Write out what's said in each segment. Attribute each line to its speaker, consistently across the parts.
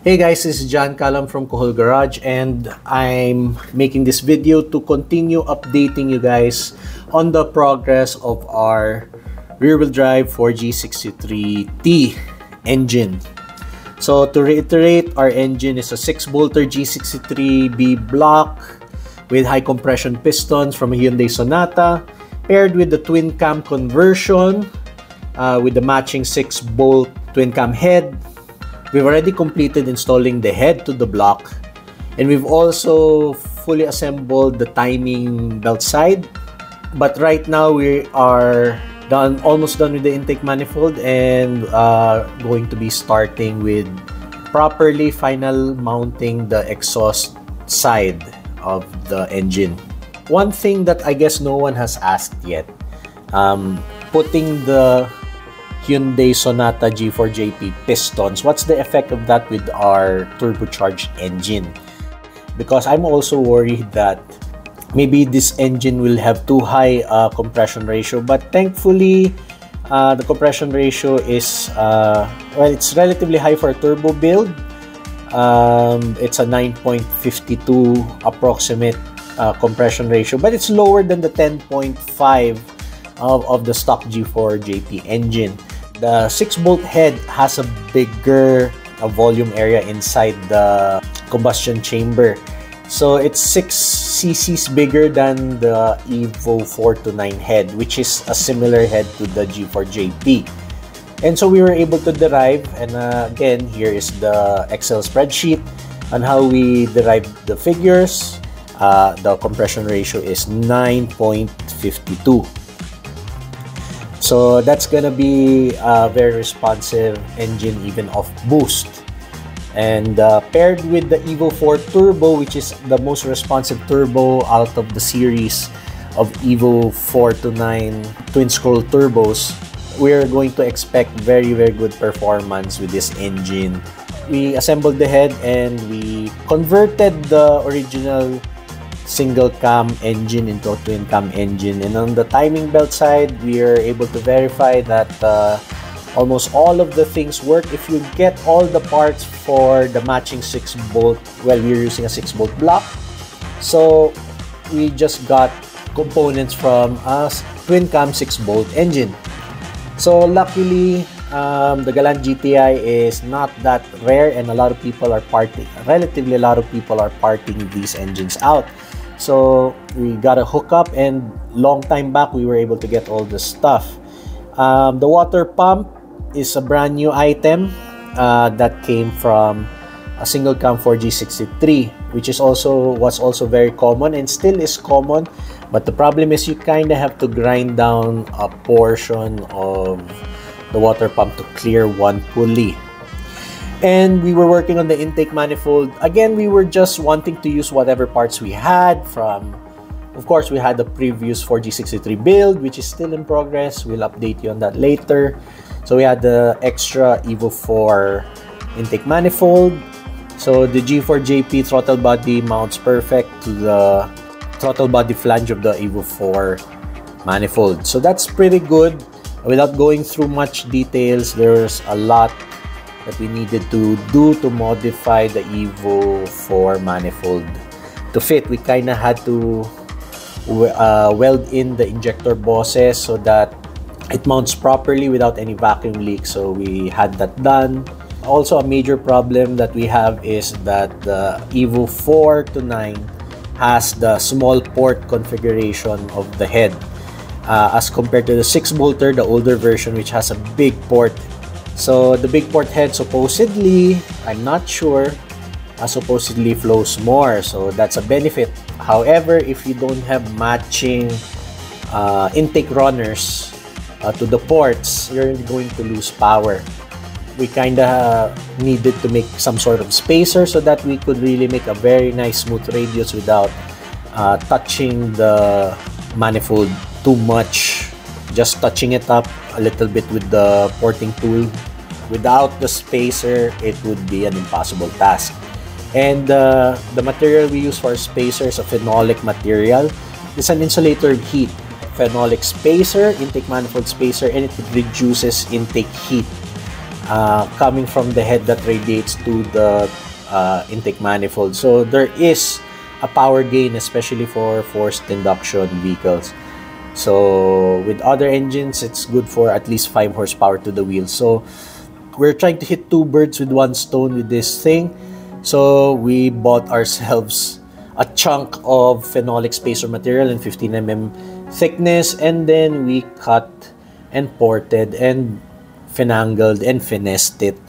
Speaker 1: Hey guys, this is John Callum from Kohol Garage, and I'm making this video to continue updating you guys on the progress of our rear-wheel drive 4G63T engine. So to reiterate, our engine is a 6-bolter G63B block with high compression pistons from a Hyundai Sonata, paired with the Twincam conversion with the matching 6-bolt Twincam head. We've already completed installing the head to the block, and we've also fully assembled the timing belt side. But right now we are almost done with the intake manifold, and going to be starting with properly final mounting the exhaust side of the engine. One thing that I guess no one has asked yet, putting the Hyundai Sonata G4JP pistons, what's the effect of that with our turbocharged engine? Because I'm also worried that maybe this engine will have too high compression ratio, but thankfully the compression ratio is well, it's relatively high for a turbo build. It's a 9.52 approximate compression ratio, but it's lower than the 10.5 of the stock G4JP engine. The 6-bolt head has a bigger volume area inside the combustion chamber. So it's 6 cc's bigger than the Evo 4-9 head, which is a similar head to the G4JP. And so we were able to derive, and again, here is the Excel spreadsheet on how we derived the figures. The compression ratio is 9.52. So that's gonna be a very responsive engine even off boost. And paired with the Evo 4 Turbo, which is the most responsive turbo out of the series of Evo 4-9 twin scroll turbos, we're going to expect very good performance with this engine. We assembled the head and we converted the original single cam engine into a twin cam engine, and on the timing belt side we are able to verify that almost all of the things work. If you get all the parts for the matching 6-bolt, well, we're using a 6-bolt block, so we just got components from a twin cam 6-bolt engine. So luckily the Galant GTI is not that rare, and relatively a lot of people are parting these engines out. So we got a hookup, and long time back we were able to get all the stuff. The water pump is a brand new item that came from a single cam 4G63, which was also very common and still is common. But the problem is you kind of have to grind down a portion of the water pump to clear one pulley. And we were working on the intake manifold. Again, we were just wanting to use whatever parts we had from, of course, we had the previous 4G63 build, which is still in progress. We'll update you on that later. So we had the extra Evo 4 intake manifold. So the G4JP throttle body mounts perfect to the throttle body flange of the Evo 4 manifold. So that's pretty good. Without going through much details, there's a lot that we needed to do to modify the Evo 4 manifold to fit. We kind of had to weld in the injector bosses so that it mounts properly without any vacuum leak. So we had that done. Also, a major problem that we have is that the Evo 4-9 has the small port configuration of the head as compared to the 6-bolter, the older version, which has a big port. So the big port head supposedly, I'm not sure, supposedly flows more, so that's a benefit. However, if you don't have matching intake runners to the ports, you're going to lose power. We kind of needed to make some sort of spacer so that we could really make a very nice smooth radius without touching the manifold too much. Just touching it up a little bit with the porting tool. Without the spacer, it would be an impossible task. And the material we use for spacer is a phenolic material. It's an insulator heat. Phenolic spacer, intake manifold spacer, and it reduces intake heat. coming from the head that radiates to the intake manifold. So there is a power gain, especially for forced induction vehicles. So with other engines, it's good for at least 5 horsepower to the wheel. So we're trying to hit 2 birds with 1 stone with this thing. So we bought ourselves a chunk of phenolic spacer material in 15 mm thickness, and then we cut and ported and finangled and finessed it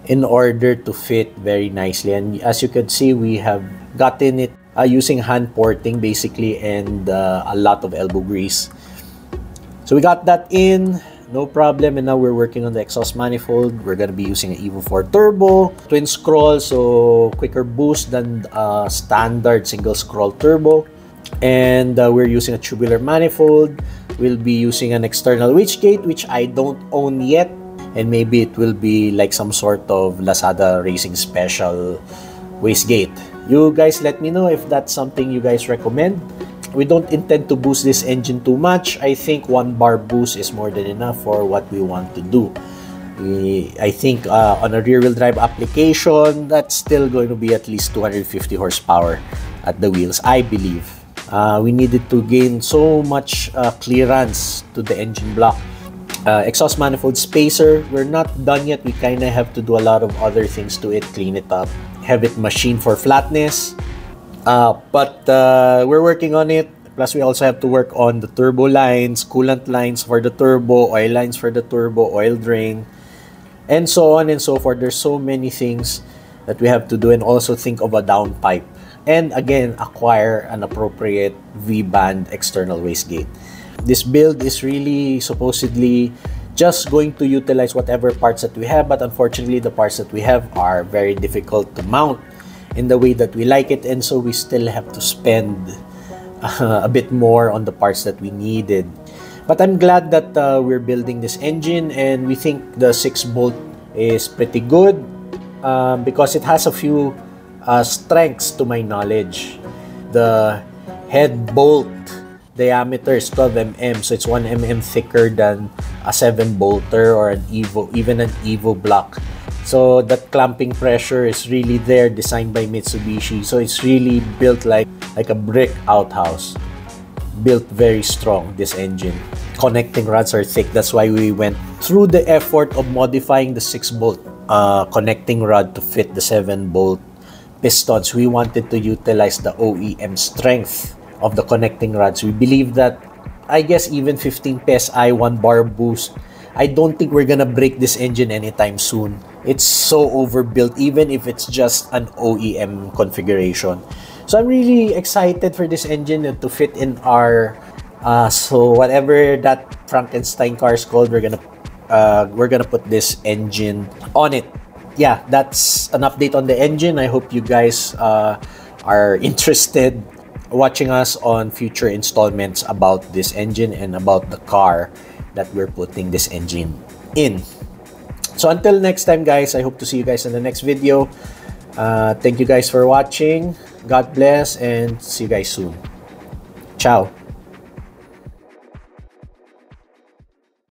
Speaker 1: in order to fit very nicely. And as you can see, we have gotten it using hand porting basically, and a lot of elbow grease. So we got that in, no problem, and now we're working on the exhaust manifold. We're going to be using an Evo 4 turbo, twin scroll, so quicker boost than standard single scroll turbo. And we're using a tubular manifold. We'll be using an external wastegate, which I don't own yet, and maybe it will be like some sort of Lazada Racing Special wastegate. You guys let me know if that's something you guys recommend. We don't intend to boost this engine too much. I think 1 bar boost is more than enough for what we want to do. I think on a rear-wheel drive application, that's still going to be at least 250 horsepower at the wheels, I believe. We needed to gain so much clearance to the engine block. Exhaust manifold spacer, we're not done yet. We kind of have to do a lot of other things to it, clean it up, have it machined for flatness. But we're working on it. Plus, we also have to work on the turbo lines, coolant lines for the turbo, oil lines for the turbo, oil drain, and so on and so forth. There's so many things that we have to do, and also think of a downpipe. And again, acquire an appropriate V-band external wastegate. This build is really supposedly just going to utilize whatever parts that we have, but unfortunately, the parts that we have are very difficult to mount in the way that we like it, and so we still have to spend a bit more on the parts that we needed. But I'm glad that we're building this engine, and we think the 6-bolt is pretty good because it has a few strengths to my knowledge. The head bolt diameter is 12 mm, so it's 1 mm thicker than a 7-bolter or an Evo, even an Evo block. So that clamping pressure is really there, designed by Mitsubishi. So it's really built like a brick outhouse. Built very strong, this engine. Connecting rods are thick. That's why we went through the effort of modifying the 6-bolt connecting rod to fit the 7-bolt pistons. We wanted to utilize the OEM strength of the connecting rods. We believe that, I guess, even 15 PSI 1 bar boost, I don't think we're gonna break this engine anytime soon. It's so overbuilt, even if it's just an OEM configuration. So I'm really excited for this engine to fit in our so whatever that Frankenstein car is called, we're gonna put this engine on it. Yeah, that's an update on the engine. I hope you guys are interested watching us on future installments about this engine and about the car that we're putting this engine in. So until next time, guys, I hope to see you guys in the next video. Thank you guys for watching. God bless, and see you guys soon. Ciao.